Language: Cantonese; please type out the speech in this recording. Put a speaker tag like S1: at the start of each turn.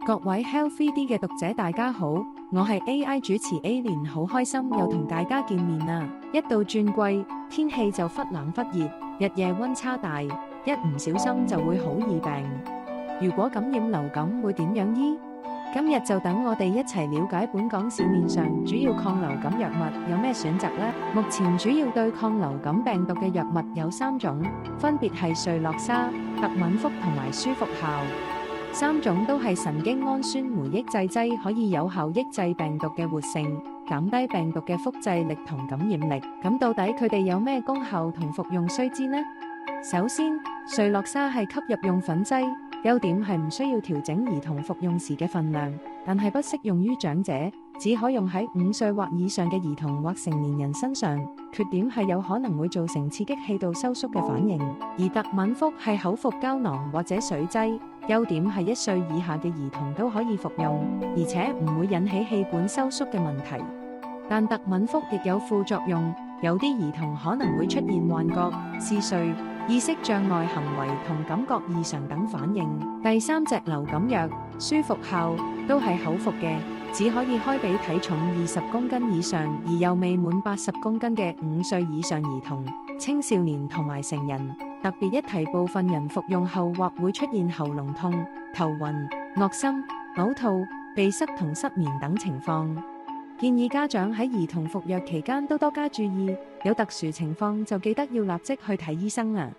S1: 各位 Health3D 嘅讀者大家好，我係 AI 主持 A 連，好開心又同大家見面啦！一到轉季，天氣就忽冷忽熱，日夜溫差大，一唔小心就會好易病。如果感染流感會點樣醫？今日就等我哋一齊了解本港市面上主要抗流感藥物有咩選擇呢？目前主要對抗流感病毒嘅藥物有3種，分別係瑞洛沙、特敏福同埋舒服效。3種都係神經氨酸酶抑制劑，可以有效抑制病毒嘅活性，減低病毒嘅複製力同感染力。咁到底佢哋有咩功效同服用須知呢？首先，瑞洛沙係吸入用粉劑，優點係唔需要調整兒童服用時嘅份量，但係不適用於長者，只可用喺5歲或以上嘅兒童或成年人身上。缺點係有可能會造成刺激氣道收縮嘅反應。而特敏福係口服膠囊或者水劑，優點係1歲以下嘅兒童都可以服用，而且唔會引起氣管收縮嘅問題。但特敏福亦有副作用，有啲兒童可能會出現幻覺、嗜睡、意識障礙行為同感覺異常等反應。第3隻流感藥舒服效都係口服嘅，只可以開俾體重20公斤以上而又未滿80公斤嘅5歲以上兒童、青少年同埋成人。特別一提，部分人服用後或會出現喉嚨痛、頭暈、噁心、嘔吐、鼻塞同失眠等情況。建議家長喺兒童服藥期間都多加注意，有特殊情況就記得要立即去睇醫生啊！